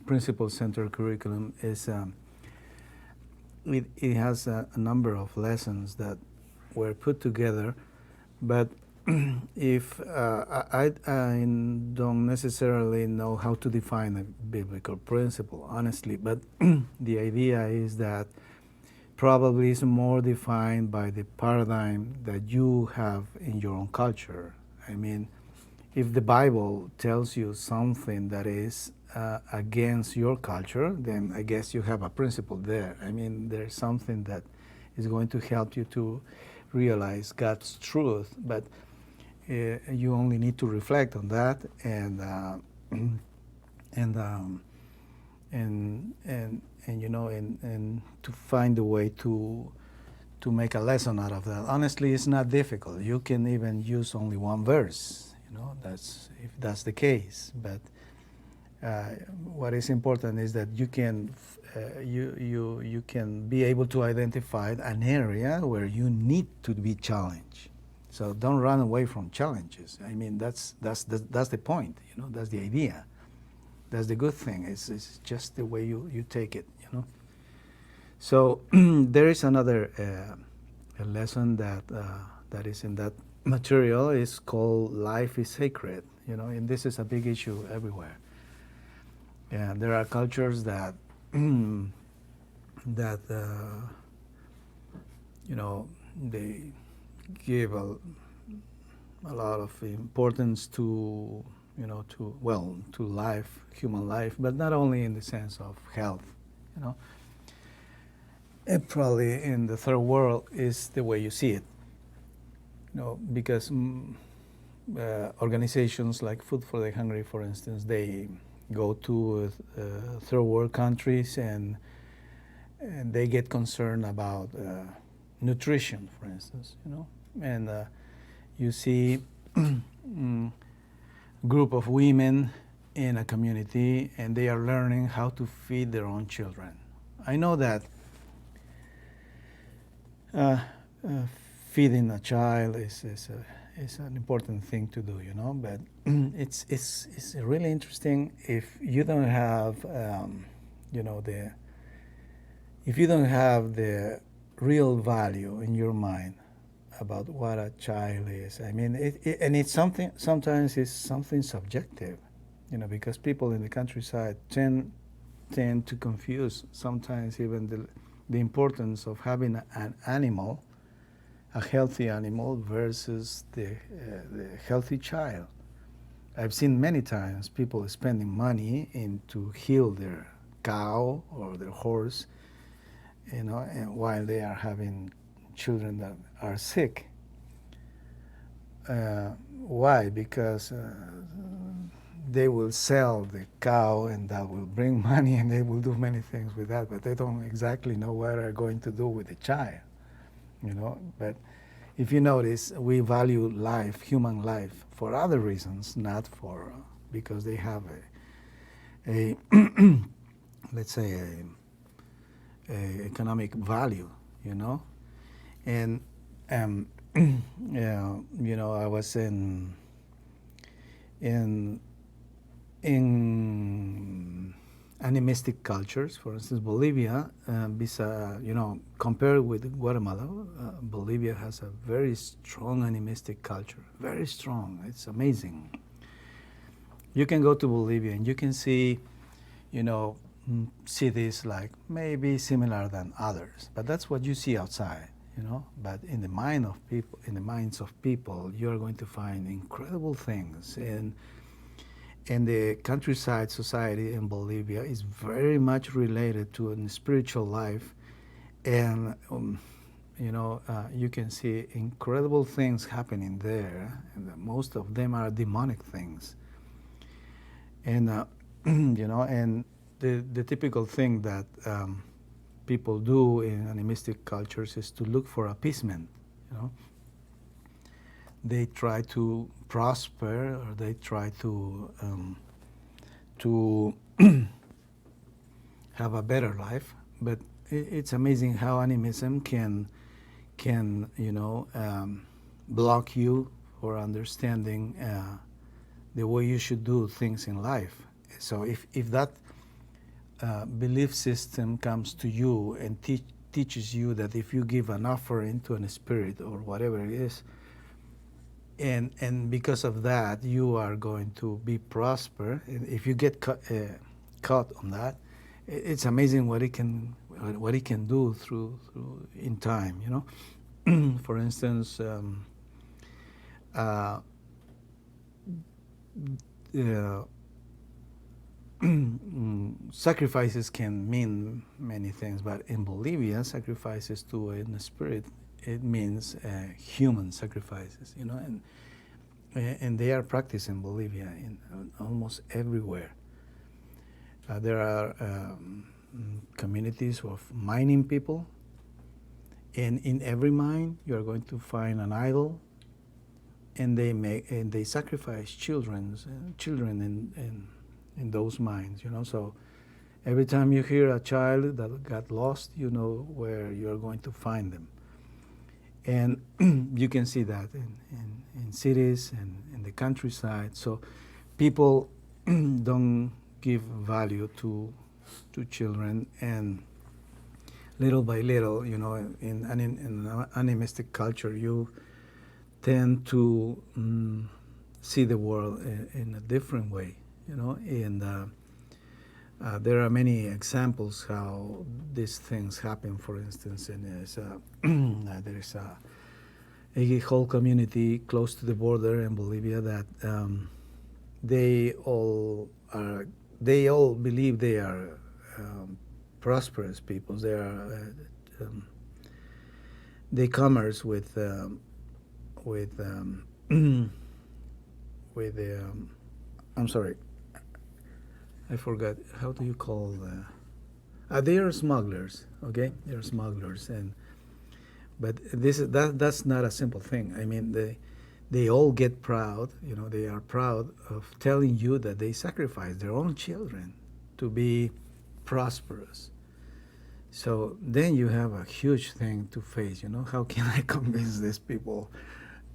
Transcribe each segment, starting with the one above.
principle-centered curriculum is it has a number of lessons that were put together, but if I don't necessarily know how to define a biblical principle, honestly, but the idea is that probably is more defined by the paradigm that you have in your own culture. I mean, if the Bible tells you something that is against your culture, then I guess you have a principle there. I mean, there's something that is going to help you to realize God's truth, but you only need to reflect on that and you know, and to find a way to make a lesson out of that. Honestly, it's not difficult. You can even use only one verse. You know, that's if that's the case. But what is important is that you can you can be able to identify an area where you need to be challenged. So don't run away from challenges. I mean, that's the point. You know, that's the idea. That's the good thing. It's just the way you take it. You know. So there is another a lesson that that is in that material. Is called "Life is Sacred." You know, and this is a big issue everywhere. And there are cultures that that you know, they give a lot of importance to, you know, to life, human life, but not only in the sense of health, you know. It probably in the third world is the way you see it, you know, because organizations like Food for the Hungry, for instance, they go to third world countries and they get concerned about nutrition, for instance, you know, and you see group of women in a community and they are learning how to feed their own children. I know that feeding a child is an important thing to do, you know, but it's really interesting if you don't have you know, if you don't have the real value in your mind about what a child is. I mean, and it's something, sometimes it's something subjective, you know, because people in the countryside tend to confuse sometimes even the importance of having an animal, a healthy animal versus the healthy child. I've seen many times people spending money to heal their cow or their horse, you know, and while they are having children that are sick. Why? Because they will sell the cow and that will bring money and they will do many things with that, but they don't exactly know what they're going to do with the child, you know. But if you notice, we value life, human life, for other reasons, not for because they have a let's say a economic value, you know. And yeah, you know, I was in animistic cultures, for instance, Bolivia, you know, compared with Guatemala, Bolivia has a very strong animistic culture, very strong. It's amazing. You can go to Bolivia and you can see, you know, cities like maybe similar than others, but that's what you see outside, you know. But in the minds of people, you're going to find incredible things. And the countryside society in Bolivia is very much related to a spiritual life, and you know, you can see incredible things happening there, and most of them are demonic things. And you know, and the typical thing that people do in animistic cultures is to look for appeasement, you know. They try to prosper, or they try to have a better life. But it's amazing how animism can you know, block you for understanding the way you should do things in life. So if that belief system comes to you and teaches you that if you give an offering to a spirit or whatever it is, and because of that you are going to be prosper. And if you get caught on that, it's amazing what it can do through in time. You know, for instance, sacrifices can mean many things, but in Bolivia, sacrifices to in the spirit, it means human sacrifices, you know, and they are practiced in Bolivia in almost everywhere. There are communities of mining people, and in every mine you are going to find an idol, and they sacrifice children in those mines, you know. So every time you hear a child that got lost, you know where you're going to find them. And you can see that in cities and in the countryside. So people don't give value to children, and little by little, you know, in an animistic culture, you tend to see the world in a different way, you know. And there are many examples how these things happen. For instance, there is a whole community close to the border in Bolivia that they all believe they are prosperous people. They are they commerce with I'm sorry, I forgot, how do you call they are smugglers, okay? They are smugglers, but that's not a simple thing. I mean, they all get proud, you know. They are proud of telling you that they sacrifice their own children to be prosperous. So then you have a huge thing to face, you know. How can I convince these people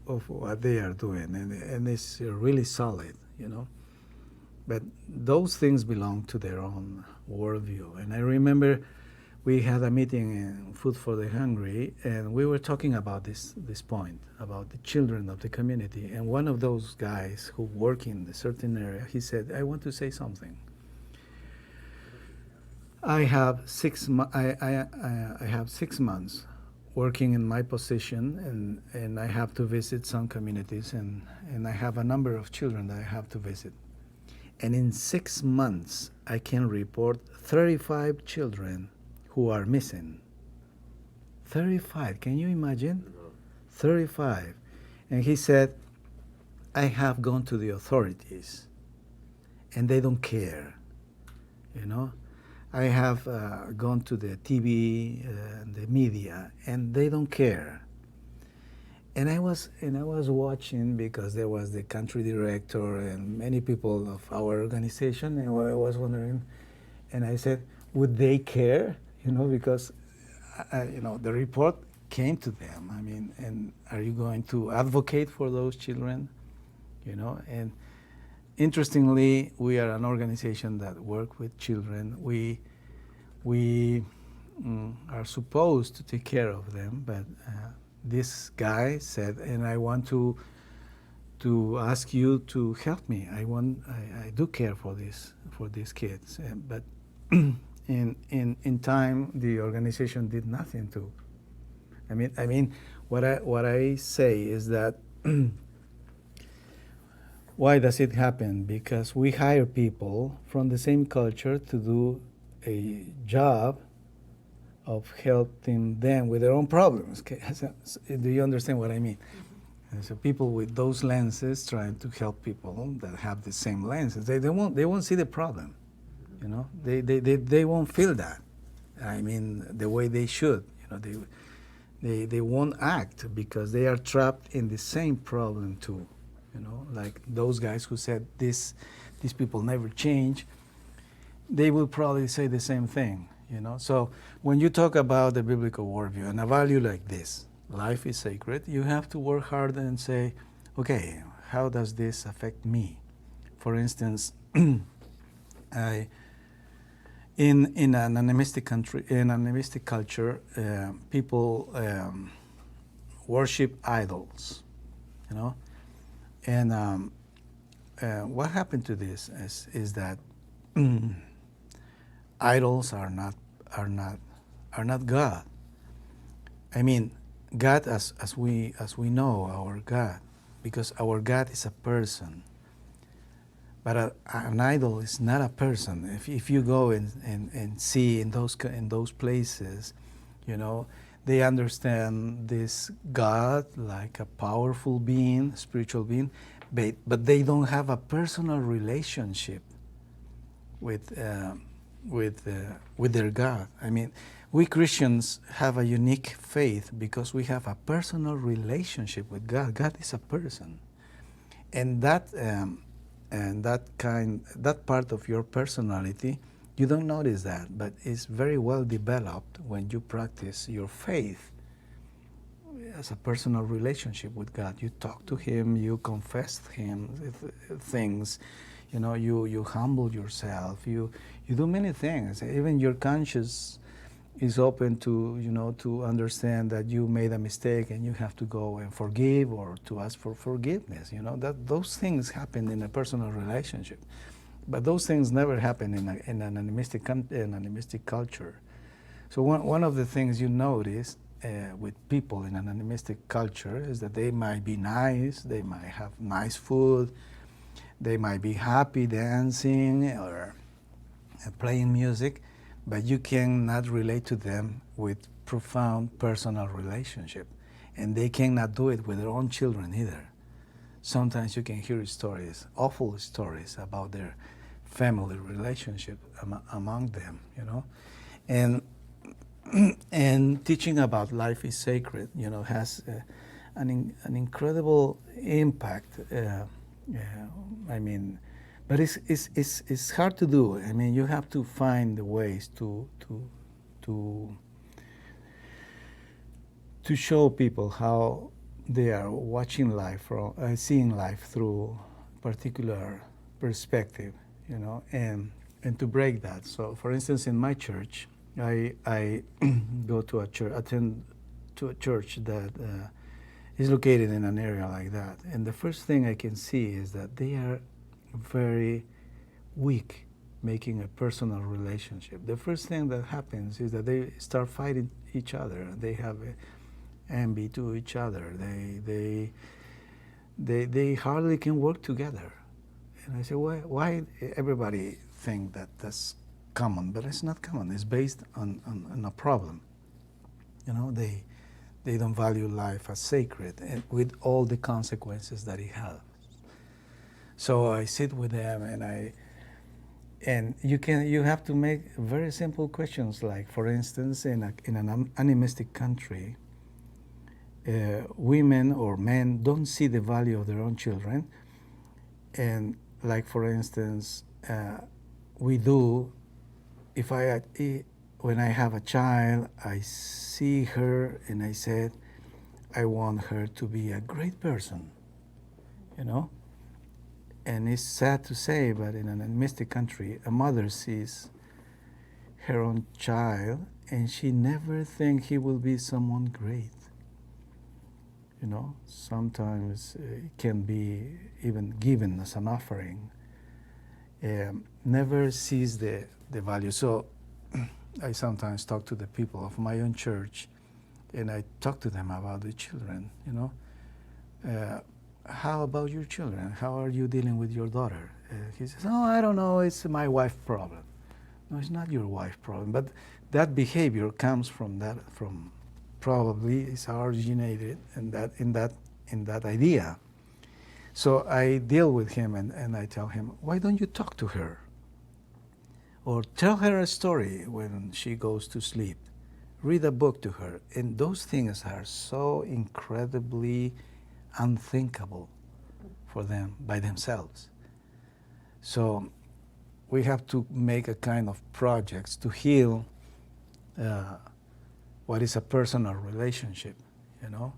of what they are doing? And it's really solid, you know. But those things belong to their own worldview. And I remember we had a meeting in Food for the Hungry, and we were talking about this point, about the children of the community. And one of those guys who work in a certain area, he said, I want to say something. I have 6 months working in my position, and I have to visit some communities, and I have a number of children that I have to visit. And in 6 months, I can report 35 children who are missing. 35, can you imagine? 35. And he said, I have gone to the authorities, and they don't care, you know. I have gone to the TV and the media, and they don't care. And I was watching, because there was the country director and many people of our organization, and I was wondering, and I said, would they care? You know, because you know, the report came to them. I mean, and are you going to advocate for those children? You know, and interestingly, we are an organization that work with children. We are supposed to take care of them, but this guy said, and I want to ask you to help me. I do care for these kids, but in time the organization did nothing to. I mean, what I say is that why does it happen? Because we hire people from the same culture to do a job of helping them with their own problems. Okay? Do you understand what I mean? And so people with those lenses trying to help people that have the same lenses, they won't see the problem, you know. They won't feel that. I mean, the way they should, you know. They won't act because they are trapped in the same problem too, you know. Like those guys who said these people never change, they will probably say the same thing. You know, so when you talk about the biblical worldview and a value like this, life is sacred, you have to work hard and say, okay, how does this affect me? For instance, In an animistic country, in an animistic culture, people worship idols, you know. And what happened to this is that idols are not are not God. I mean, God as we know our God, because our God is a person. But an idol is not a person. If you go and see in those places, you know, they understand this God like a powerful being, spiritual being, but they don't have a personal relationship with with their God. I mean, we Christians have a unique faith because we have a personal relationship with God. God is a person, and that part of your personality, you don't notice that, but it's very well developed when you practice your faith as a personal relationship with God. You talk to Him, you confess Him things, you know, you humble yourself, you do many things. Even your conscience is open to, you know, to understand that you made a mistake and you have to go and forgive or to ask for forgiveness. You know, that those things happen in a personal relationship, but those things never happen in an animistic culture. So one of the things you notice with people in an animistic culture is that they might be nice, they might have nice food, they might be happy dancing or playing music, but you cannot relate to them with profound personal relationship. And they cannot do it with their own children either. Sometimes you can hear stories, awful stories about their family relationship among them, you know. And and teaching about life is sacred, you know, has an incredible impact. I mean, but it's hard to do. I mean, you have to find the ways to show people how they are watching life or seeing life through particular perspective, you know, and to break that. So, for instance, in my church, I go to a church, attend to a church that is located in an area like that, and the first thing I can see is that they are very weak making a personal relationship. The first thing that happens is that they start fighting each other. They have envy to each other. They hardly can work together. And I say, why everybody think that that's common? But it's not common. It's based on a problem. You know, they don't value life as sacred and with all the consequences that it has. So I sit with them and you have to make very simple questions, like, for instance, in an animistic country, women or men don't see the value of their own children, and like, for instance, we do. If when I have a child, I see her and I said, I want her to be a great person, you know. And it's sad to say, but in an animistic country, a mother sees her own child and she never thinks he will be someone great. You know, sometimes it can be even given as an offering. Never sees the value. So I sometimes talk to the people of my own church and I talk to them about the children, you know. How about your children? How are you dealing with your daughter? He says, oh, I don't know, it's my wife's problem. No, it's not your wife's problem. But that behavior comes from probably it's originated in that idea. So I deal with him and I tell him, why don't you talk to her? Or tell her a story when she goes to sleep. Read a book to her. And those things are so incredibly unthinkable for them by themselves. So we have to make a kind of projects to heal what is a personal relationship, you know.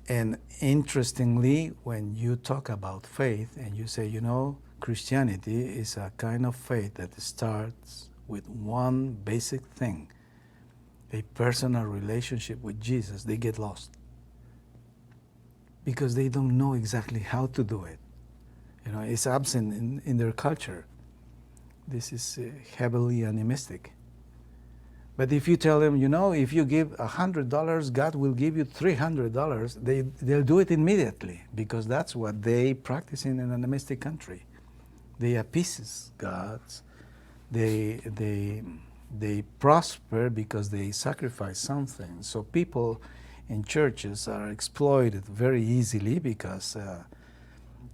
And interestingly, when you talk about faith and you say, you know, Christianity is a kind of faith that starts with one basic thing, a personal relationship with Jesus, they get lost because they don't know exactly how to do it. It's absent in their culture. This is heavily animistic. But if you tell them, if you give $100, God will give you $300, they'll do it immediately because that's what they practice in an animistic country. They appease gods. They prosper because they sacrifice something. So people in churches are exploited very easily because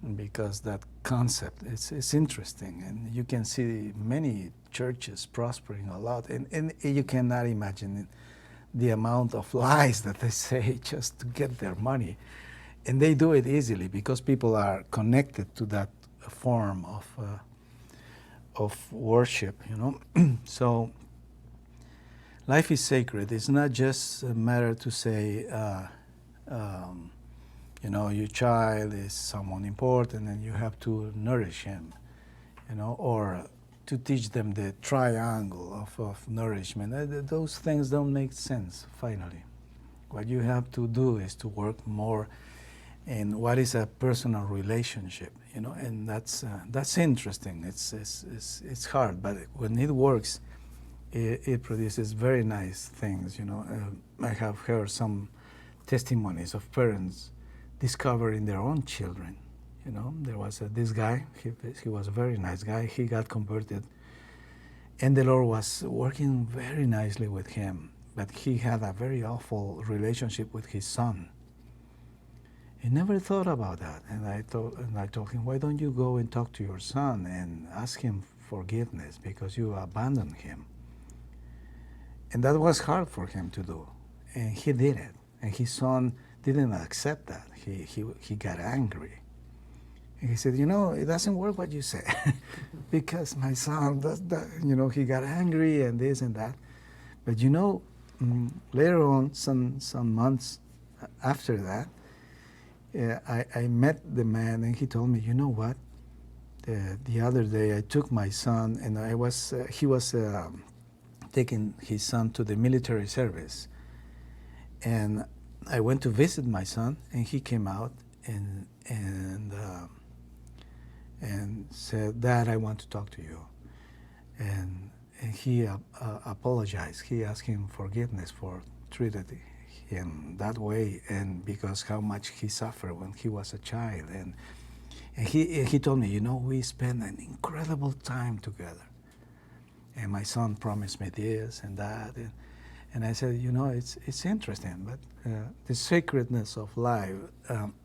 that concept it's interesting, and you can see many churches prospering a lot, and you cannot imagine the amount of lies that they say just to get their money, and they do it easily because people are connected to that form of worship. So life is sacred. It's not just a matter to say your child is someone important and you have to nourish him, or to teach them the triangle of nourishment. Those things don't make sense, finally. What you have to do is to work more in what is a personal relationship, and that's interesting. It's hard, but when it works, it produces very nice things, I have heard some testimonies of parents discovering their own children. There was this guy, he was a very nice guy, he got converted, and the Lord was working very nicely with him, but he had a very awful relationship with his son. He never thought about that, and I told him, why don't you go and talk to your son and ask him forgiveness because you abandoned him? And that was hard for him to do, and he did it, and his son didn't accept that. He got angry. And he said, it doesn't work what you say because my son does that. He got angry and this and that. But later on, some months after that, I met the man, and he told me, what? The other day I took my son, and he was taking his son to the military service. And I went to visit my son, and he came out and said, Dad, I want to talk to you. And he apologized. He asked him forgiveness for treating him that way, and because how much he suffered when he was a child. And he told me, we spent an incredible time together. And my son promised me this and that. And I said, it's interesting, but the sacredness of life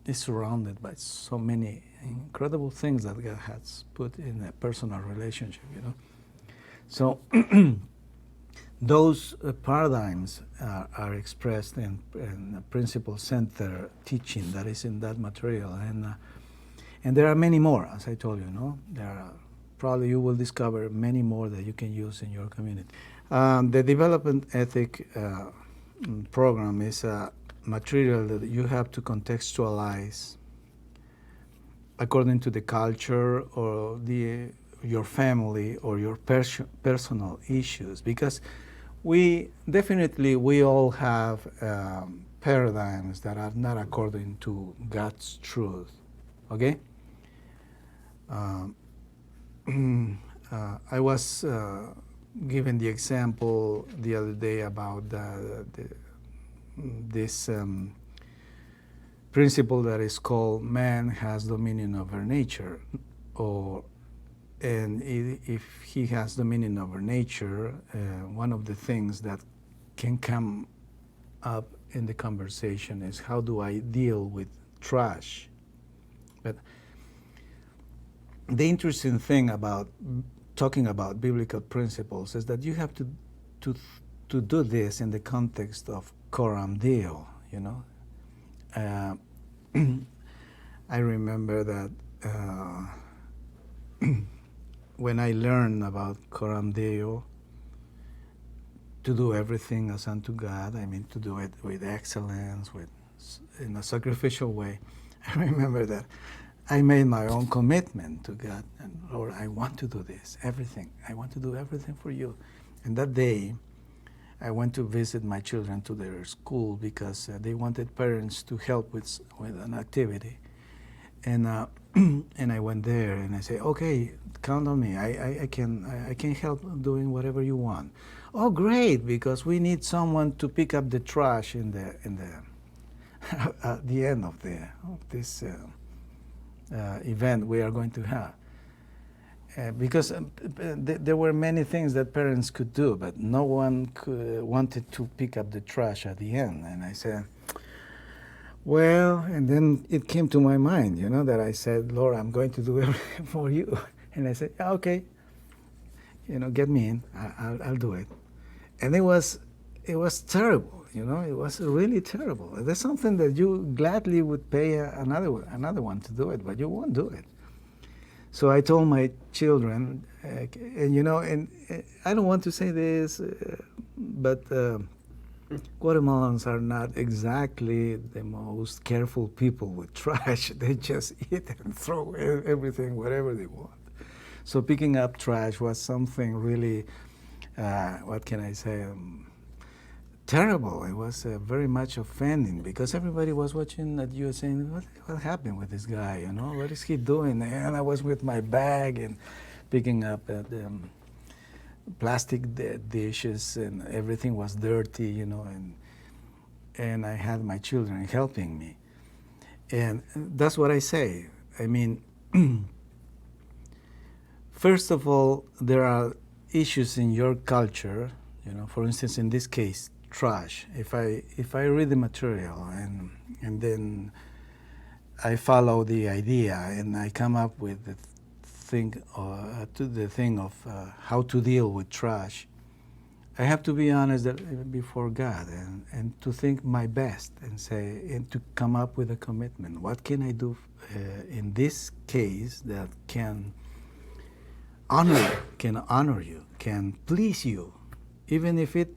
is surrounded by so many incredible things that God has put in a personal relationship, So those paradigms are expressed in a principle-centered teaching that is in that material. And there are many more, as I told you, There are probably you will discover many more that you can use in your community. The development ethic program is a material that you have to contextualize according to the culture or your family or your personal issues, because we all have paradigms that are not according to God's truth. Okay? I was given the example the other day about this principle that is called man has dominion over nature, and if he has dominion over nature, one of the things that can come up in the conversation is, how do I deal with trash? But the interesting thing about talking about biblical principles is that you have to do this in the context of coram deo, I remember that when I learned about coram deo, to do everything as unto God, to do it with excellence, in a sacrificial way. I remember that I made my own commitment to God, and Lord, I want to do this, everything. I want to do everything for you. And that day, I went to visit my children to their school because they wanted parents to help with an activity. And and I went there and I said, okay, count on me. I can help doing whatever you want. Oh, great, because we need someone to pick up the trash in the at the end of this event we are going to have. Because there were many things that parents could do, but no one wanted to pick up the trash at the end. And I said, well, and then it came to my mind, that I said, Lord, I'm going to do everything for you. And I said, yeah, okay, get me in, I'll do it. And it was terrible, it was really terrible. There's something that you gladly would pay another one to do it, but you won't do it. So I told my children, and I don't want to say this, but Guatemalans are not exactly the most careful people with trash. They just eat and throw everything, whatever they want. So picking up trash was something really, what can I say, terrible. It was very much offending because everybody was watching at you saying, what happened with this guy, what is he doing? And I was with my bag and picking up plastic dishes and everything was dirty, and I had my children helping me. And that's what I say. I mean, first of all, there are issues in your culture, for instance, in this case, trash. If I read the material and then I follow the idea and I come up with the thing of how to deal with trash, I have to be honest before God and to think my best and to come up with a commitment. What can I do in this case that can honor you, can please you, even if it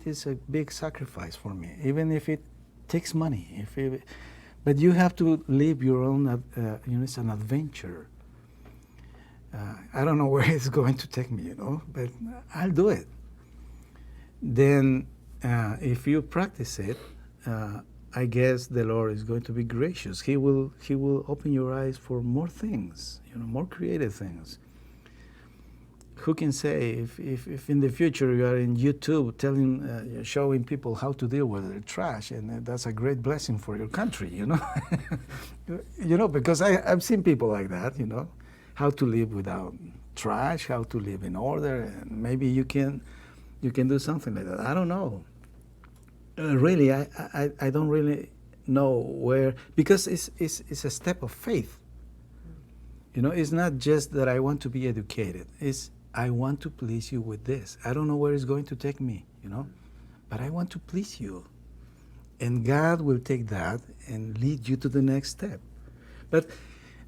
is a big sacrifice for me, even if it takes money, but you have to live your own, it's an adventure. I don't know where it's going to take me, but I'll do it. Then if you practice it, I guess the Lord is going to be gracious. He will open your eyes for more things, more creative things. Who can say if in the future you are in YouTube showing people how to deal with their trash, and that's a great blessing for your country, because I've seen people like that, how to live without trash, how to live in order, and maybe you can do something like that. I don't know. Really, I don't really know where, because it's a step of faith. It's not just that I want to be educated. It's I want to please you with this. I don't know where it's going to take me, but I want to please you. And God will take that and lead you to the next step. But,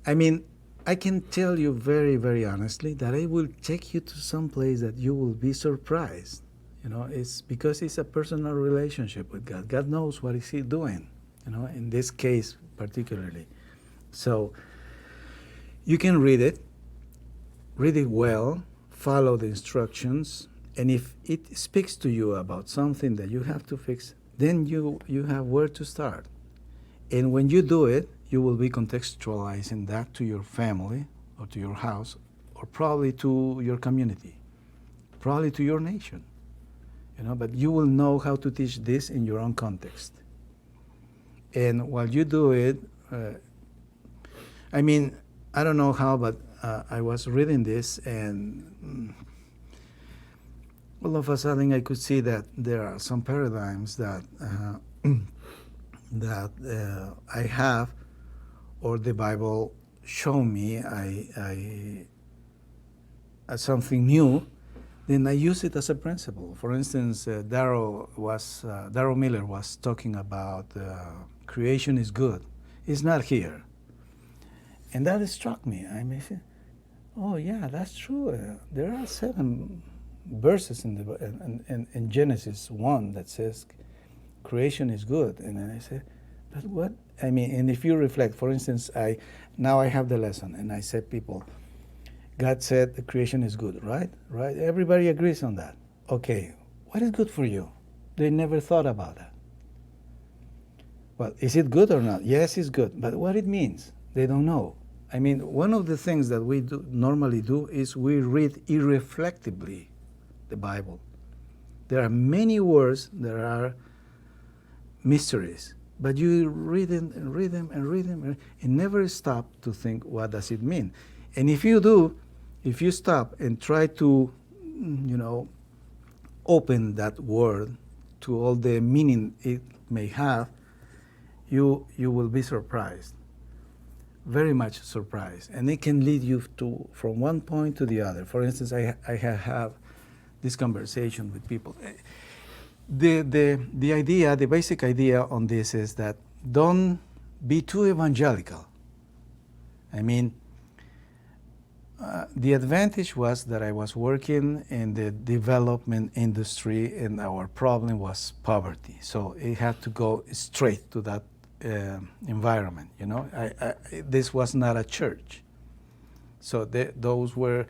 I mean, I can tell you very, very honestly that I will take you to some place that you will be surprised. It's because it's a personal relationship with God. God knows what is He doing, in this case particularly. So you can read it well, follow the instructions, and if it speaks to you about something that you have to fix, then you have where to start. And when you do it, you will be contextualizing that to your family or to your house or probably to your community, probably to your nation. But you will know how to teach this in your own context. And while you do it, I mean, I don't know how, but I was reading this, and all of a sudden I could see that there are some paradigms that I have, or the Bible show me as something new, then I use it as a principle. For instance, Darrell Miller was talking about creation is good. It's not here. And that struck me. I mean, oh yeah, that's true. There are 7 verses in Genesis 1 that says creation is good. And then I said, but what I mean, and if you reflect, for instance, now I have the lesson, and I said, people, God said the creation is good, right? Right? Everybody agrees on that. Okay, what is good for you? They never thought about that. Well, is it good or not? Yes, it's good, but what it means, they don't know. I mean, one of the things that we normally do is we read irreflectively the Bible. There are many words, there are mysteries, but you read them and read them and read them and never stop to think, what does it mean? And if you do, if you stop and try to, open that word to all the meaning it may have, you will be surprised, very much surprised, and it can lead you to from one point to the other. For instance, I have this conversation with people. The idea, the basic idea on this is that don't be too evangelical. I mean, the advantage was that I was working in the development industry, and our problem was poverty. So it had to go straight to that environment. This was not a church. So those were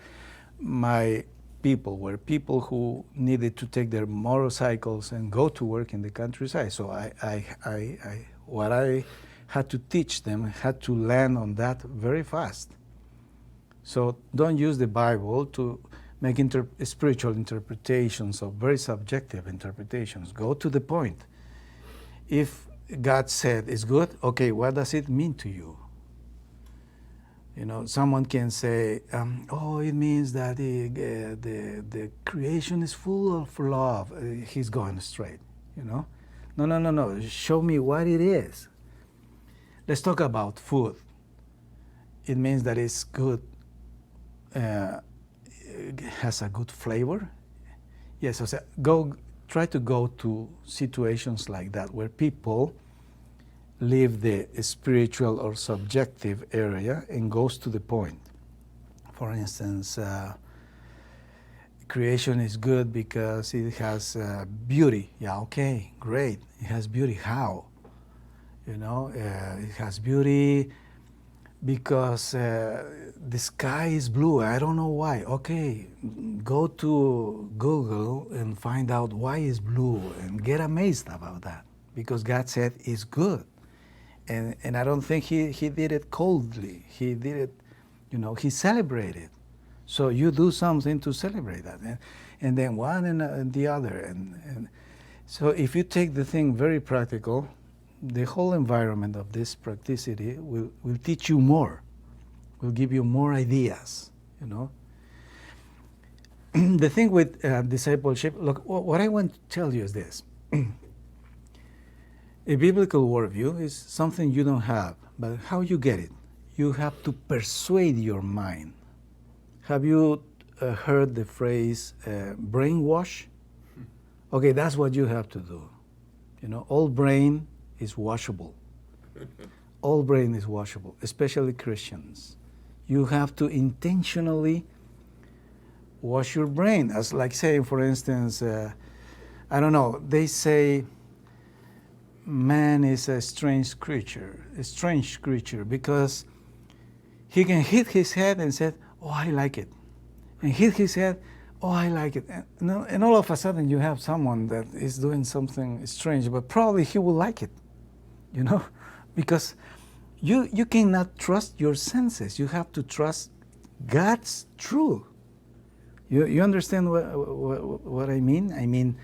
my people, were people who needed to take their motorcycles and go to work in the countryside. So what I had to teach them had to land on that very fast. So don't use the Bible to make spiritual interpretations or very subjective interpretations. Go to the point. If God said it's good, okay, what does it mean to you? Someone can say, it means that the creation is full of love. He's going straight, No. Show me what it is. Let's talk about food. It means that it's good, has a good flavor. Yes, try to go to situations like that where people leave the spiritual or subjective area and goes to the point. For instance, creation is good because it has beauty. Yeah, okay, great. It has beauty. How? It has beauty because the sky is blue. I don't know why. Okay, go to Google and find out why it's blue and get amazed about that, because God said it's good. And I don't think he did it coldly. He did it, he celebrated. So you do something to celebrate that. And then one and the other. And so if you take the thing very practical, the whole environment of this practicity will teach you more, will give you more ideas, The thing with discipleship, look, what I want to tell you is this. A biblical worldview is something you don't have, but how you get it? You have to persuade your mind. Have you heard the phrase brainwash? Okay, that's what you have to do. All brain is washable. All brain is washable, especially Christians. You have to intentionally wash your brain. As like saying, for instance, I don't know, they say man is a strange creature because he can hit his head and say, oh, I like it. And hit his head, oh, I like it. And all of a sudden you have someone that is doing something strange, but probably he will like it, because you cannot trust your senses. You have to trust God's truth. You understand what I mean? I mean,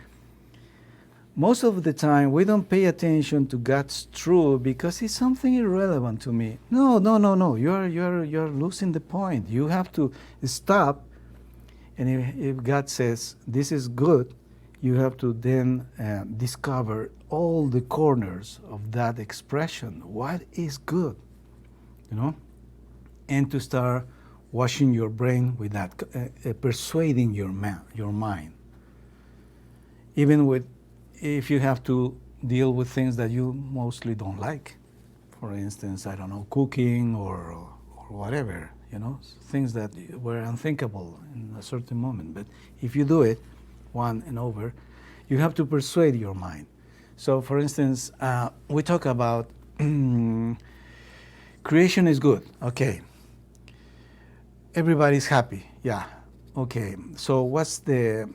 most of the time we don't pay attention to God's truth because it's something irrelevant to me. No. You're losing the point. You have to stop. And if God says this is good, you have to then discover all the corners of that expression. What is good? And to start washing your brain with that, persuading your mind. Even if you have to deal with things that you mostly don't like. For instance, I don't know, cooking or whatever, things that were unthinkable in a certain moment. But if you do it one and over, you have to persuade your mind. So, for instance, we talk about Creation is good. Okay. Everybody's happy. Yeah. Okay. So what's the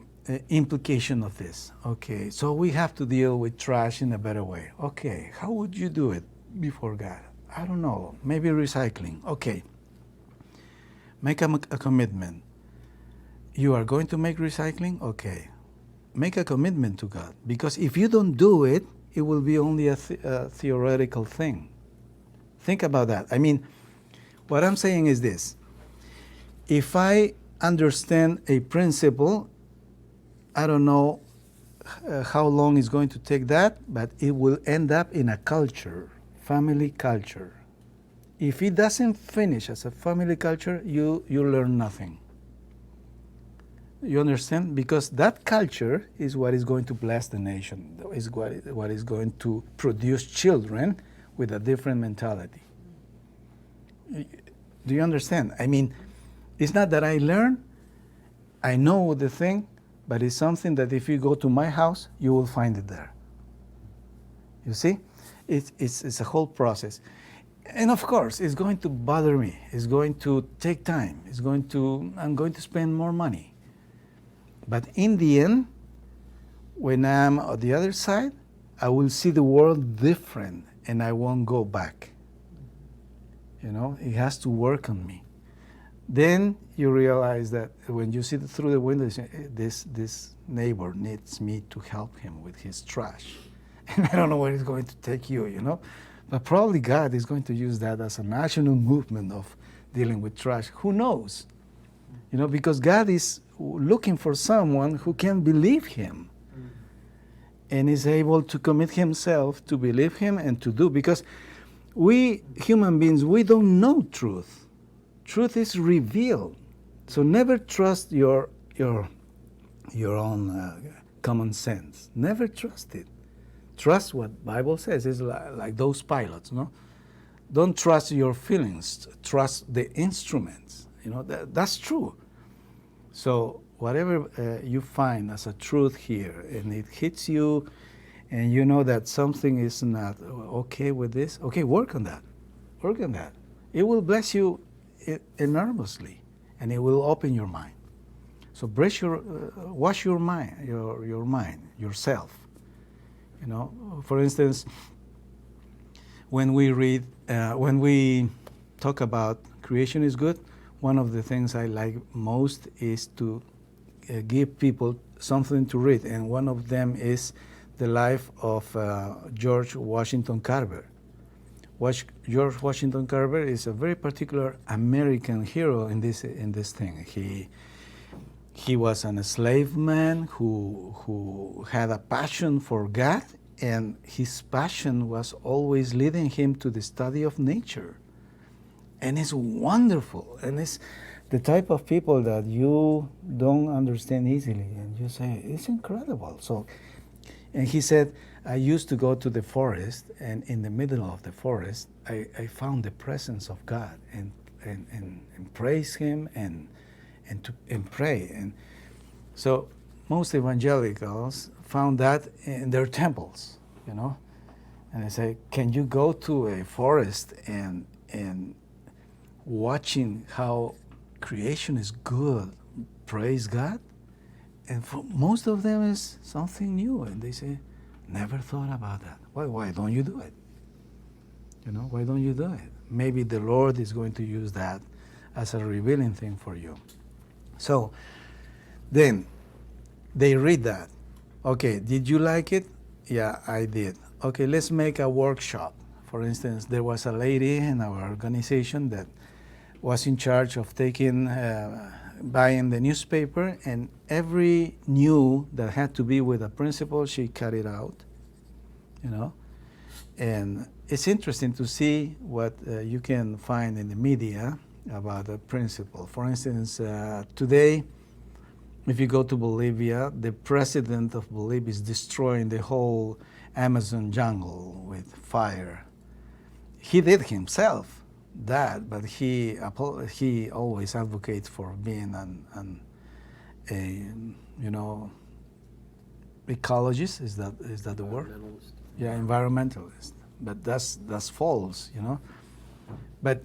implication of this? Okay. So we have to deal with trash in a better way. Okay. How would you do it before God? I don't know. Maybe recycling. Okay. Make a commitment. You are going to make recycling? Okay. Make a commitment to God. Because if you don't do it, it will be only a theoretical thing. Think about that. I mean, what I'm saying is this. If I understand a principle, I don't know how long it's going to take that, but it will end up in a culture, family culture. If it doesn't finish as a family culture, you learn nothing. You understand? Because that culture is what is going to bless the nation, is what is going to produce children with a different mentality. Do you understand? I mean, it's not that I learn, I know the thing, but it's something that if you go to my house, you will find it there. You see? It's a whole process. And of course, it's going to bother me. It's going to take time. I'm going to spend more money. But in the end, when I'm on the other side, I will see the world different and I won't go back. You know, it has to work on me. Then you realize that when you see through the window, this neighbor needs me to help him with his trash. And I don't know where it's going to take you, you know. But probably God is going to use that as a national movement of dealing with trash. Who knows? You know, because God is looking for someone who can believe him and is able to commit himself to believe him and to do. Because we human beings, we don't know truth. Truth is revealed. So never trust your own common sense. Never trust it. Trust what Bible says. It's like those pilots, no? Don't trust your feelings. Trust the instruments. You know, that's true. So whatever you find as a truth here, and it hits you, and you know that something is not okay with this, okay, work on that. Work on that. It will bless you enormously, and it will open your mind. So wash your mind, your mind, yourself. You know, for instance, when we talk about creation is good, one of the things I like most is to give people something to read, and one of them is the life of George Washington Carver. George Washington Carver is a very particular American hero in this thing. He was an enslaved man who had a passion for God, and his passion was always leading him to the study of nature. And it's wonderful, and it's the type of people that you don't understand easily, and you say, it's incredible. So, and he said, I used to go to the forest, and in the middle of the forest, I found the presence of God, and praise him, and pray. And so most evangelicals found that in their temples, you know. And I say, can you go to a forest and watching how creation is good, praise God? And for most of them is something new, and they say, never thought about that. Why don't you do it? You know, why don't you do it? Maybe the Lord is going to use that as a revealing thing for you. So then they read that. Okay, did you like it? Yeah, I did. Okay, let's make a workshop. For instance, there was a lady in our organization that was in charge of buying the newspaper, and every new that had to be with a principle, she cut it out, you know. And it's interesting to see what you can find in the media about the principle. For instance, today, if you go to Bolivia, the president of Bolivia is destroying the whole Amazon jungle with fire. He did himself that, but he always advocates for being ecologist. Is that the word? Environmentalist. Yeah, environmentalist. but that's false, you know. But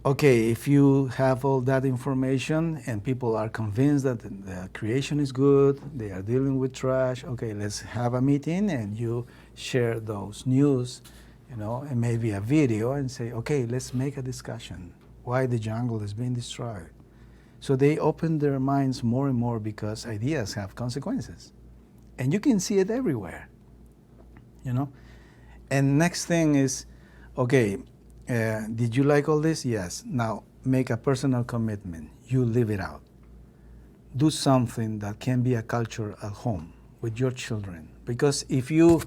okay, if you have all that information and people are convinced that the creation is good, they are dealing with trash, okay, let's have a meeting and you share those news, you know, and maybe a video and say, okay, let's make a discussion why the jungle is being destroyed. So they open their minds more and more because ideas have consequences. And you can see it everywhere, you know. And next thing is, okay, did you like all this? Yes. Now make a personal commitment. You live it out. Do something that can be a culture at home with your children. Because if you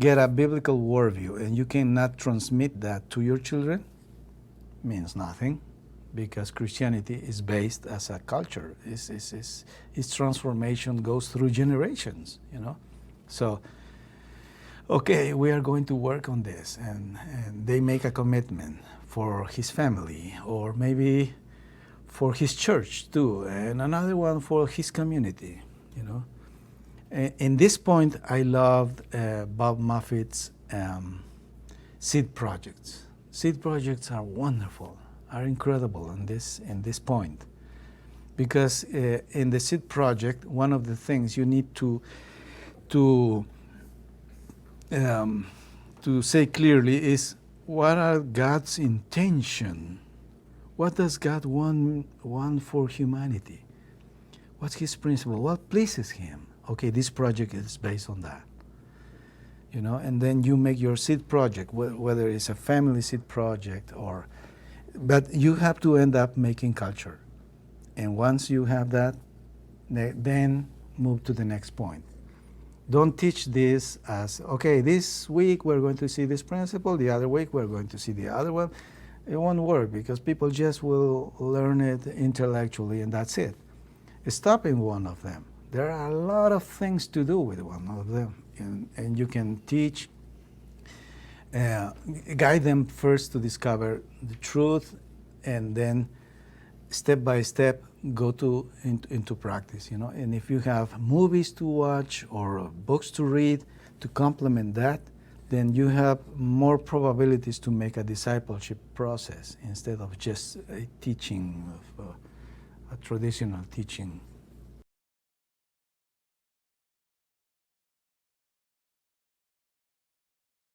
get a biblical worldview and you cannot transmit that to your children, means nothing. Because Christianity is based as a culture. Its transformation goes through generations, you know. So, okay, we are going to work on this, and they make a commitment for his family, or maybe for his church too, and another one for his community, you know. In this point, I loved Bob Moffitt's seed projects. Seed projects are wonderful, are incredible in this point, because in the seed project, one of the things you need to say clearly is, what are God's intention? What does God want for humanity? What's His principle? What pleases Him? Okay, this project is based on that. You know, and then you make your seed project, whether it's a family seed project or, but you have to end up making culture. And once you have that, then move to the next point. Don't teach this as, okay, this week we're going to see this principle, the other week we're going to see the other one. It won't work because people just will learn it intellectually and that's it. Stop in one of them. There are a lot of things to do with one of them. And you can teach, guide them first to discover the truth, and then step by step go into practice, you know. And if you have movies to watch or books to read to complement that, then you have more probabilities to make a discipleship process instead of just a teaching of a traditional teaching.